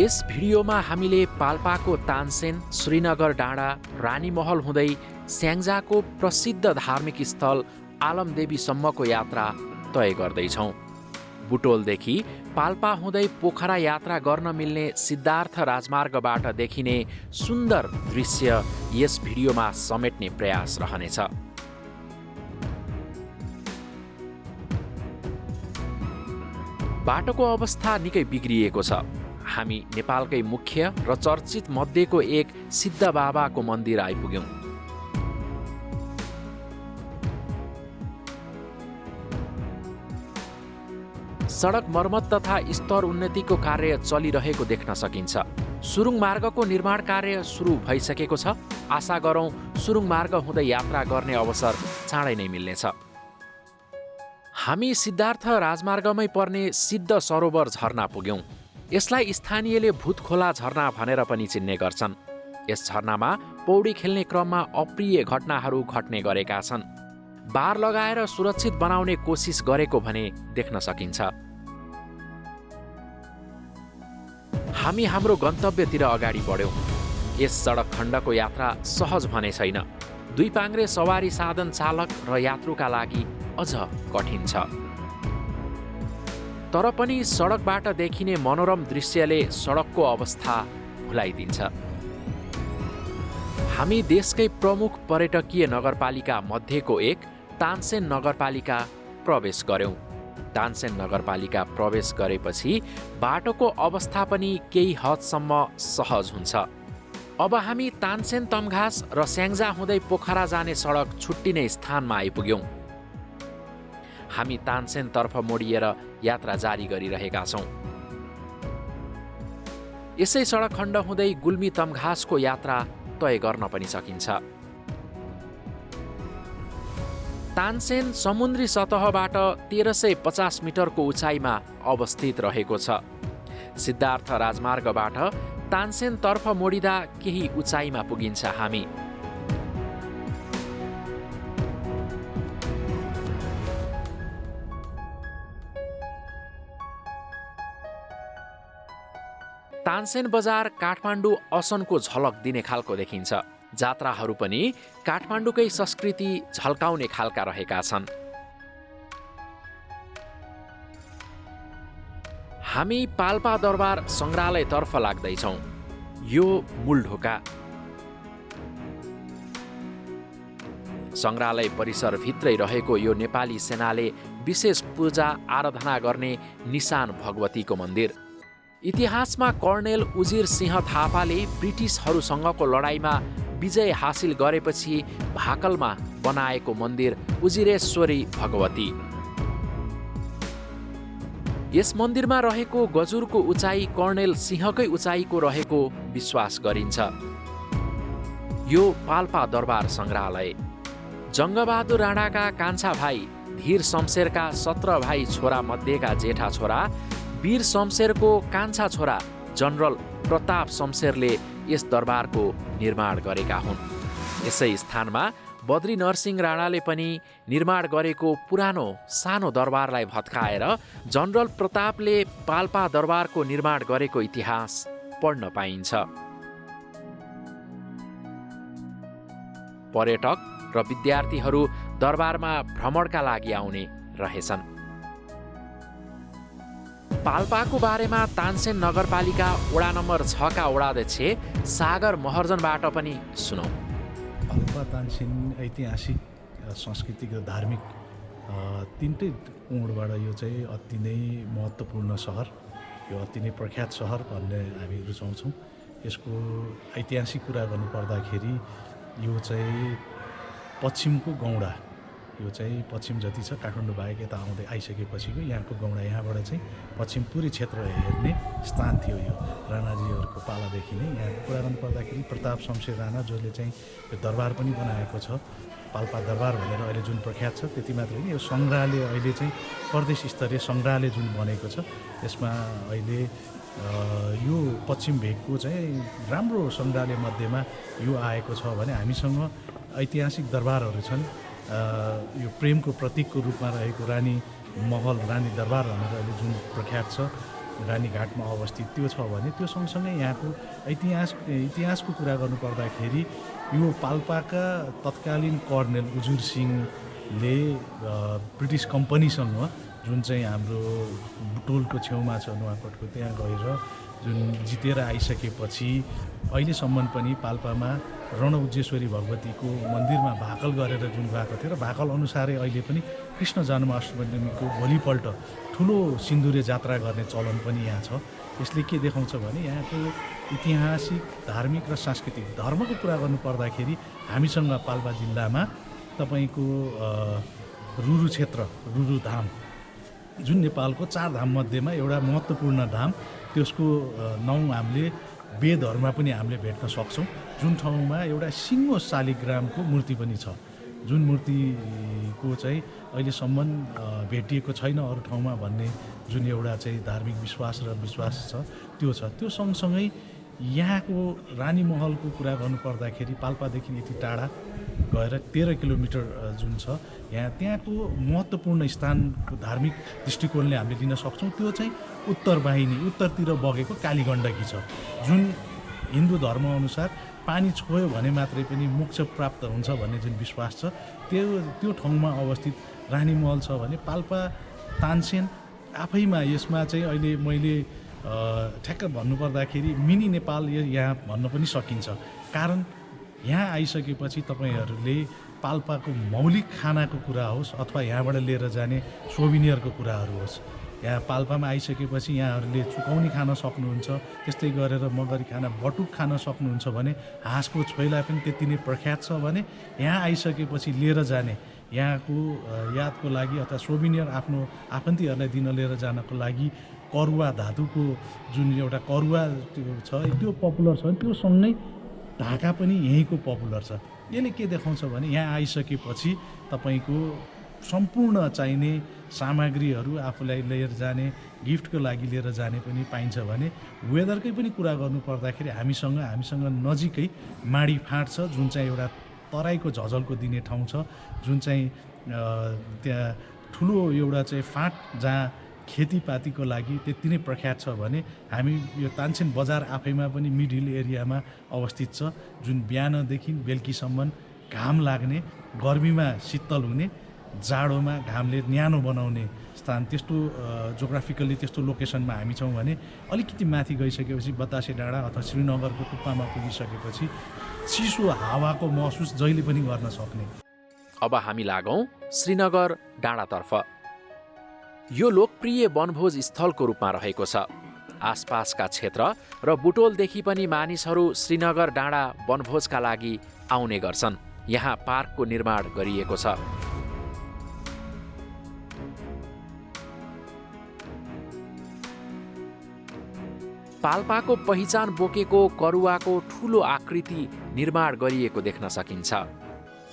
यस भिडियोमा हामीले पाल्पाको तानसेन, श्रीनगर डाँडा, रानीमहल हुँदै स्याङ्जाको प्रसिद्ध धार्मिक स्थल आलमदेवीसम्मको यात्रा तय गर्दैछौँ। बुटोलदेखि पाल्पा हुँदै पोखरा यात्रा गर्न मिल्ने सिद्धार्थ राजमार्गबाट देखिने सुन्दर दृश्य यस भिडियोमा समेट्ने प्रयास रहनेछ। बाटोको अवस्था निकै बिग्रिएको छ। हामी नेपालकै मुख्य र चर्चित मध्येको एक सिद्ध बाबाको मन्दिर आइपुग्यौँ। सडक मर्मत तथा स्तर उन्नतिको कार्य चलिरहेको देख्न सकिन्छ। सुरुङ मार्गको निर्माण कार्य सुरु भइसकेको छ। आशा गरौँ सुरुङ मार्ग हुँदै यात्रा गर्ने अवसर चाँडै नै मिल्नेछ। हामी सिद्धार्थ राजमार्गमै पर्ने सिद्ध सरोवर झरना पुग्यौँ। यसलाई स्थानीयले भूतखोला झरना भनेर पनि चिन्ने गर्छन्। यस झरनामा पौडी खेल्ने क्रममा अप्रिय घटनाहरू घट्ने गरेका छन्। बार लगाएर सुरक्षित बनाउने कोसिस गरेको भने देख्न सकिन्छ। हामी हाम्रो गन्तव्यतिर अगाडि बढ्यौँ। यस सडक खण्डको यात्रा सहज भने छैन। दुई पाङ्ग्रे सवारी साधन चालक र यात्रुका लागि अझ कठिन छ। तर पनि सडकबाट देखिने मनोरम दृश्यले सडकको अवस्था भुलाइदिन्छ। हामी देशकै प्रमुख पर्यटकीय नगरपालिका मध्येको एक तानसेन नगरपालिका प्रवेश गर्यौँ। तानसेन नगरपालिका प्रवेश गरेपछि बाटोको अवस्था पनि केही हदसम्म सहज हुन्छ। अब हामी तानसेन तमघास र स्याङ्जा हुँदै पोखरा जाने सडक छुट्टिने स्थानमा आइपुग्यौँ। हामी तानसेनतर्फ मोडिएर यात्रा जारी गरिरहेका छौँ। यसै सडक खण्ड हुँदै गुल्मी तमघासको यात्रा तय गर्न पनि सकिन्छ। तानसेन समुद्री सतहबाट 1350 मिटरको उचाइमा अवस्थित रहेको छ। सिद्धार्थ राजमार्गबाट तानसेनतर्फ मोडिँदा केही उचाइमा पुगिन्छ हामी। तानसेन बजार काठमाडौँ असनको झलक दिने खालको देखिन्छ। जात्राहरू पनि काठमाडौँकै संस्कृति झल्काउने खालका रहेका छन्। हामी पाल्पा दरबार सङ्ग्रहालयतर्फ लाग्दैछौँ। यो मूल ढोका। सङ्ग्रहालय परिसरभित्रै रहेको यो नेपाली सेनाले विशेष पूजा आराधना गर्ने निशान भगवतीको मन्दिर। इतिहासमा कर्णेल उजिर सिंह थापाले ब्रिटिसहरूसँगको लडाईँमा विजय हासिल गरेपछि भाकलमा बनाएको मन्दिर उजिरेश्वरी भगवती। यस मन्दिरमा रहेको गजुरको उचाइ कर्णेल सिंहकै उचाइको रहेको विश्वास गरिन्छ। यो पाल्पा दरबार सङ्ग्रहालय। जङ्गबहादुर राणाका कान्छा भाइ धीर शमशेरका 17 भाइ छोरा मध्येका जेठा छोरा वीर शमशेरको कान्छा छोरा जनरल प्रताप शमशेरले यस दरबारको निर्माण गरेका हुन्। यसै स्थानमा बद्री नरसिंह राणाले पनि निर्माण गरेको पुरानो सानो दरबारलाई भत्काएर जनरल प्रतापले पाल्पा दरबारको निर्माण गरेको इतिहास पढ्न पाइन्छ। पर्यटक र विद्यार्थीहरू दरबारमा भ्रमणका लागि आउने रहेछन्। पाल्पाको बारेमा तानसेन नगरपालिका वडा नम्बर 6 का वडाध्यक्ष सागर महर्जनबाट पनि सुनौ। पाल्पा तानसेन ऐतिहासिक, सांस्कृतिक र धार्मिक तिनटै कोणबाट यो चाहिँ अति नै महत्त्वपूर्ण सहर, यो अति नै प्रख्यात सहर भन्ने हामी रुचाउँछौँ। यसको ऐतिहासिक कुरा गर्नुपर्दाखेरि यो चाहिँ पश्चिमको गौडा, यो चाहिँ पश्चिम जति छ काठमाडौँ बाहेक यता आउँदै आइसकेपछिको यहाँको गौडा, यहाँबाट चाहिँ पश्चिम पुरै क्षेत्र हेर्ने स्थान थियो। यो राणाजीहरूको पालादेखि नै यहाँको कुरा गर्नुपर्दाखेरि प्रताप शमशेर राणा जसले चाहिँ यो दरबार पनि बनाएको छ, पाल्पा दरबार भनेर अहिले जुन प्रख्यात छ, त्यति मात्र होइन यो सङ्ग्रहालय अहिले चाहिँ प्रदेश स्तरीय सङ्ग्रहालय जुन बनेको छ, यसमा अहिले यो पश्चिम भेगको चाहिँ राम्रो सङ्ग्रहालय मध्येमा यो आएको छ भने हामीसँग ऐतिहासिक दरबारहरू छन्। यो प्रेमको प्रतीकको रूपमा रहेको रानी महल, रानी दरबार भनेर अहिले जुन प्रख्यात छ, रानीघाटमा अवस्थित त्यो छ भने त्यो सँगसँगै यहाँको इतिहासको कुरा गर्नुपर्दाखेरि यो पाल्पाका तत्कालीन कर्नेल उजुर सिंहले ब्रिटिस कम्पनीसँग जुन चाहिँ हाम्रो बुटोलको छेउमा छ नुवाकोटको त्यहाँ गएर जुन जितेर आइसकेपछि अहिलेसम्म पनि पाल्पामा रणउज्जेश्वरी भगवतीको मन्दिरमा भाकल गरेर जुन गएको थियो र भाकल अनुसारै अहिले पनि कृष्ण जन्माष्टमीको भोलिपल्ट ठुलो सिन्दुरे जात्रा गर्ने चलन पनि यहाँ छ। यसले के देखाउँछ भने यहाँको ऐतिहासिक धार्मिक र सांस्कृतिक धर्मको कुरा गर्नुपर्दाखेरि हामीसँग पाल्पा जिल्लामा तपाईँको रुरु क्षेत्र रुरु धाम जुन नेपालको 4 धाम मध्येमा एउटा महत्त्वपूर्ण धाम, त्यसको नाउँ हामीले वेदहरूमा पनि हामीले भेट्न सक्छौँ। जुन ठाउँमा एउटा सिङ्गो शालिग्रामको मूर्ति पनि छ, जुन मूर्तिको चाहिँ अहिलेसम्म भेटिएको छैन अरू ठाउँमा भन्ने जुन एउटा चाहिँ धार्मिक विश्वास छ त्यो छ। त्यो सँगसँगै यहाँको रानीमहलको कुरा गर्नुपर्दाखेरि पाल्पादेखि यति टाढा गएर 13 किलोमिटर जुन छ त्यहाँको महत्त्वपूर्ण स्थानको धार्मिक दृष्टिकोणले हामीले लिन सक्छौँ। त्यो चाहिँ उत्तर वाहिनी उत्तरतिर बगेको कालीगण्डकी छ, जुन हिन्दू धर्मअनुसार पानी छोयो भने मात्रै पनि मोक्ष प्राप्त हुन्छ भन्ने जुन विश्वास छ त्यो ठाउँमा अवस्थित रानीमहल छ भने पाल्पा तानसेन आफैमा यसमा चाहिँ अहिले मैले ठ्याक्क भन्नुपर्दाखेरि मिनी नेपाल यहाँ भन्न पनि सकिन्छ। कारण यहाँ आइसकेपछि तपाईँहरूले पाल्पाको मौलिक खानाको कुरा होस् अथवा यहाँबाट लिएर जाने सोभिनियरको कुराहरू होस्, यहाँ पाल्पामा आइसकेपछि यहाँहरूले चुकौनी खान सक्नुहुन्छ, त्यस्तै गरेर मगरी खाना बटुक खान सक्नुहुन्छ भने हाँसको छोइला पनि त्यति नै प्रख्यात छ भने यहाँ आइसकेपछि लिएर जाने यहाँको यादको लागि अथवा सोभिनियर आफ्नो आफन्तीहरूलाई दिन लिएर जानको लागि करुवा धातुको जुन एउटा करुवा छ त्यो पपुलर छ। त्यो सँगै ढाका पनि यहीँको पपुलर छ। यसले के देखाउँछ भने यहाँ आइसकेपछि तपाईँको सम्पूर्ण चाहिने सामग्रीहरू आफूलाई लिएर जाने गिफ्टको लागि लिएर जाने पनि पाइन्छ भने वेदरकै पनि कुरा गर्नुपर्दाखेरि हामीसँग नजिकै माडी फाँट छ, जुन चाहिँ एउटा तराईको झझलको दिने ठाउँ छ, जुन चाहिँ त्यहाँ ठुलो एउटा चाहिँ फाँट जहाँ खेतीपातीको लागि त्यति नै प्रख्यात छ भने हामी यो तानसेन बजार आफैमा पनि मिड हिल एरियामा अवस्थित छ, जुन बिहानदेखि बेलुकीसम्म घाम लाग्ने, गर्मीमा शीतल हुने, जाडोमा घामले न्यानो बनाउने स्थान, त्यस्तो जोग्राफिकल्ली त्यस्तो लोकेसनमा हामी छौँ भने अलिकति माथि गइसकेपछि बतासे डाँडा अथवा श्रीनगरको टुप्पामा पुगिसकेपछि चिसो हावाको महसुस जहिले पनि गर्न सक्ने। अब हामी लागौँ श्रीनगर डाँडातर्फ। यो लोकप्रिय वनभोज स्थलको रूपमा रहेको छ। आसपासका क्षेत्र र बुटोलदेखि पनि मानिसहरू श्रीनगर डाँडा वनभोजका लागि आउने गर्छन्। यहाँ पार्कको निर्माण गरिएको छ। पाल्पाको पहिचान बोकेको करुवाको ठूलो आकृति निर्माण गरिएको देख्न सकिन्छ।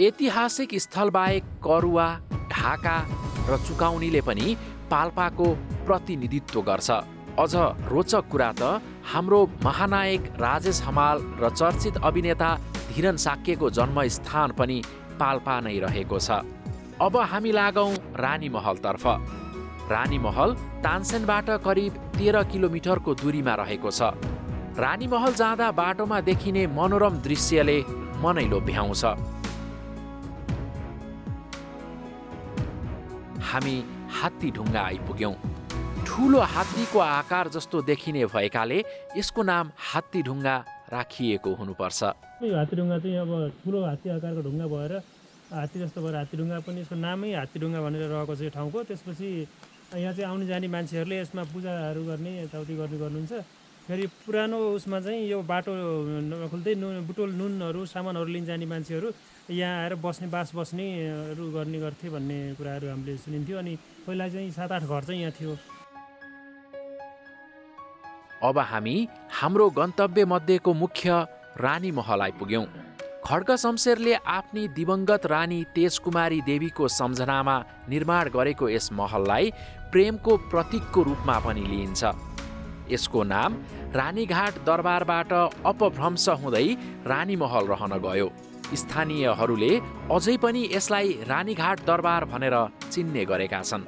ऐतिहासिक स्थलबाहेक करुवा, ढाका र चुकाउनीले पनि पाल्पाको प्रतिनिधित्व गर्छ। अझ रोचक कुरा त हाम्रो महानायक राजेश हमाल र चर्चित अभिनेता धीरन साक्यको जन्मस्थान पनि पाल्पा नै रहेको छ। अब हामी लागौँ रानीमहलतर्फ। रानीमहल तानसेनबाट करिब 13 किलोमिटरको दूरीमा रहेको छ। रानीमहल जाँदा बाटोमा देखिने मनोरम दृश्यले मनै लोभ्याउँछ। हामी हात्तीढुङ्गा आइपुग्यौँ। ठुलो हात्तीको आकार जस्तो देखिने भएकाले यसको नाम हात्तीढुङ्गा राखिएको हुनुपर्छ। यो हात्तीढुङ्गा चाहिँ अब ठुलो हात्ती आकारको ढुङ्गा भएर हात्ती जस्तो भएर हात्तीढुङ्गा पनि यसको नामै हात्तीढुङ्गा भनेर रहेको छ यो ठाउँको। त्यसपछि यहाँ चाहिँ आउने जाने मान्छेहरूले यसमा पूजाहरू गर्ने यताउति गर्नुहुन्छ। फेरि पुरानो उसमा चाहिँ यो बाटो नखुल्दै बुटोल नुनहरू सामानहरू लिन जाने मान्छेहरू यहाँ आएर बास बस्नेहरू गर्ने गर्थे भन्ने कुराहरू हामीले सुनिन्थ्यो। अनि पहिला चाहिँ 7-8 घर चाहिँ यहाँ थियो। अब हामी हाम्रो गन्तव्य मध्येको मुख्य रानीमहल आइपुग्यौँ। खड्ग शमशेरले आफ्नी दिवंगत रानी तेजकुमारी देवीको सम्झनामा निर्माण गरेको यस महललाई प्रेमको प्रतीकको रूपमा पनि लिइन्छ। यसको नाम रानीघाट दरबारबाट अपभ्रंश हुँदै रानीमहल रहन गयो। स्थानीयहरूले अझै पनि यसलाई रानीघाट दरबार भनेर चिन्ने गरेका छन्।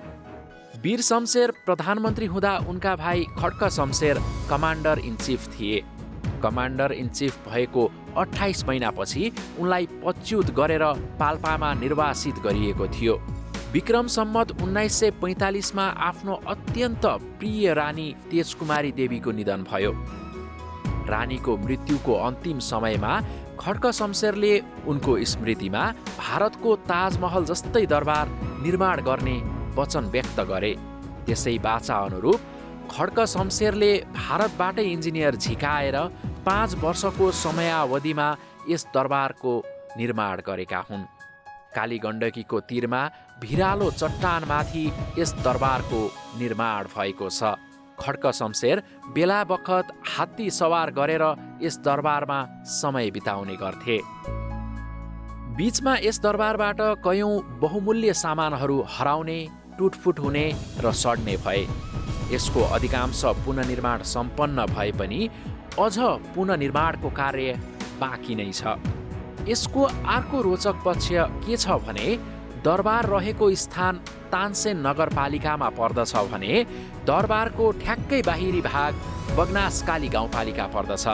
वीर शमशेर प्रधानमन्त्री हुँदा उनका भाइ Khadka Shamsher commander in chief थिए। कमान्डर इन चिफ भएको 28 महिनापछि उनलाई पदच्युत गरेर पाल्पामा निर्वासित गरिएको थियो। विक्रम सम्वत 1945 मा आफ्नो अत्यन्त प्रिय रानी तेजकुमारी देवीको निधन भयो। रानीको मृत्युको अन्तिम समयमा खड्क शमशेरले उनको स्मृतिमा भारतको ताजमहल जस्तै दरबार निर्माण गर्ने वचन व्यक्त गरे। त्यसै बाचा अनुरूप खड्क शमशेरले भारतबाटै इन्जिनियर झिकाएर 5 वर्षको समयावधिमा यस दरबारको निर्माण गरेका हुन्। कालीगण्डकीको तीरमा भिरालो चट्टानमाथि यस दरबारको निर्माण भएको छ। खड्क शमशेर बेला बखत हात्ती सवार गरेर यस दरबारमा समय बिताउने गर्थे। बीचमा यस दरबारबाट कयौं बहुमूल्य सामानहरू हराउने, टुटफुट हुने र सड्ने भए। यसको अधिकांश पुनर्निर्माण सम्पन्न भए पनि अझ पुनर्निर्माणको कार्य बाँकी नै छ। यसको अर्को रोचक पक्ष के छ भने दरबार रहेको स्थान तानसेन नगरपालिकामा पर्दछ भने दरबारको ठ्याक्कै बाहिरी भाग बगनासकाली गाउँपालिका पर्दछ।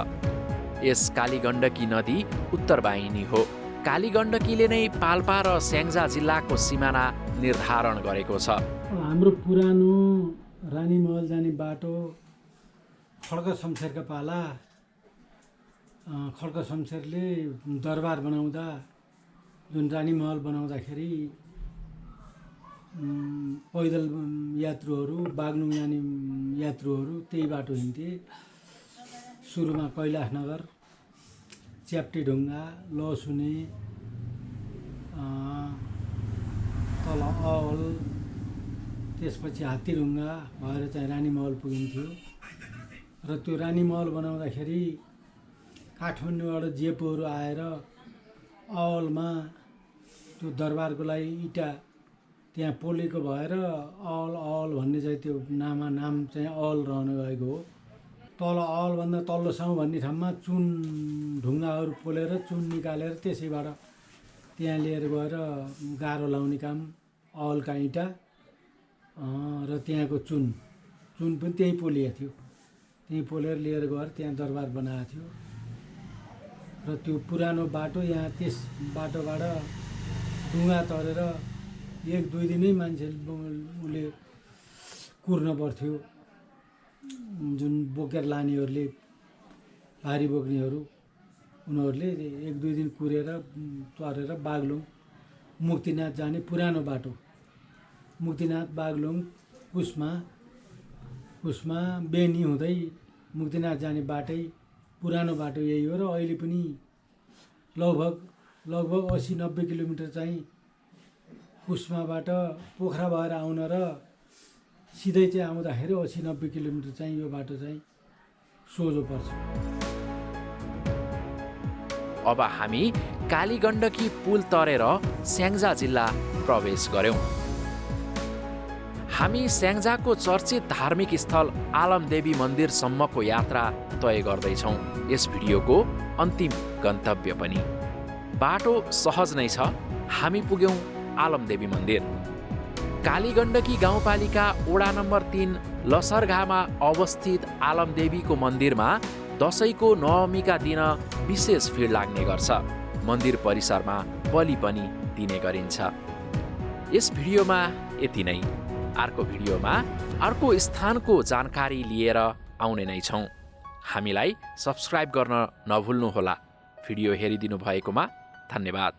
यस कालीगण्डकी नदी उत्तरवाहिनी हो। कालीगण्डकीले नै पाल्पा र स्याङ्जा जिल्लाको सिमाना निर्धारण गरेको छ। हाम्रो पुरानो रानीमहल जाने बाटो खड्क शमशेरका पाला खड्क शमशेरले दरबार बनाउँदा जुन रानीमहल बनाउँदाखेरि पैदल यात्रुहरू बागलुङ जाने यात्रुहरू त्यही बाटो हिँड्थे। सुरुमा कैलाशनगर, च्याप्टे ढुङ्गा, लसुने, तल अवल, त्यसपछि हात्तीढुङ्गा भएर चाहिँ रानीमहल पुगिन्थ्यो। र त्यो रानीमहल बनाउँदाखेरि काठमाडौँबाट जेपुहरू आएर अवलमा त्यो दरबारको लागि इँटा त्यहाँ पोलेको भएर अवल भन्ने चाहिँ त्यो नाम चाहिँ अवल रहन गएको हो। तल अवलभन्दा तल्लोसम्म भन्ने ठाउँमा चुन ढुङ्गाहरू पोलेर चुन निकालेर त्यसैबाट त्यहाँ लिएर गएर गाह्रो लाउने काम अवलका इँटा र त्यहाँको चुन पनि त्यहीँ पोलिएको थियो। त्यहीँ पोलेर लिएर गएर त्यहाँ दरबार बनाएको थियो। र त्यो पुरानो बाटो यहाँ त्यस बाटोबाट डुङ्गा तरेर 1-2 दिनै मान्छेले कुर्न पर्थ्यो। जुन बोकेर लानेहरूले भारी बोक्नेहरू उनीहरूले 1-2 दिन कुरेर तरेर बागलुङ मुक्तिनाथ जाने पुरानो बाटो मुक्तिनाथ बागलुङ कुस्मा बेनी हुँदै मुक्तिनाथ जाने बाटै पुरानो बाटो यही हो। र अहिले पनि लगभग 80-90 किलोमिटर चाहिँ कुस्माबाट पोखरा भएर आउन र सिधै चाहिँ आउँदाखेरि 80-90 किलोमिटर चाहिँ यो बाटो चाहिँ सोझो पर्छ। अब हामी कालीगण्डकी पुल तरेर स्याङ्जा जिल्ला प्रवेश गर्यौं। हामी स्याङ्जाको चर्चित धार्मिक स्थल आलमदेवी मन्दिरसम्मको यात्रा तय गर्दैछौँ। यस भिडियोको अन्तिम गन्तव्य पनि बाटो सहज नै छ। हामी पुग्यौं आलमदेवी मन्दिर। कालीगण्डकी गाउँपालिका वडा नम्बर 3 लसरघामा अवस्थित आलमदेवीको मन्दिरमा दशैंको नवमीका दिन विशेष भिड लाग्ने गर्छ। मन्दिर परिसरमा बलि पनि दिने गरिन्छ। यस भिडियोमा यति नै। अर्को भिडियोमा अर्को स्थानको जानकारी लिएर आउने नै छौँ। हामीलाई सब्स्क्राइब गर्न नभुल्नुहोला। भिडियो हेरिदिनु भएकोमा धन्यवाद।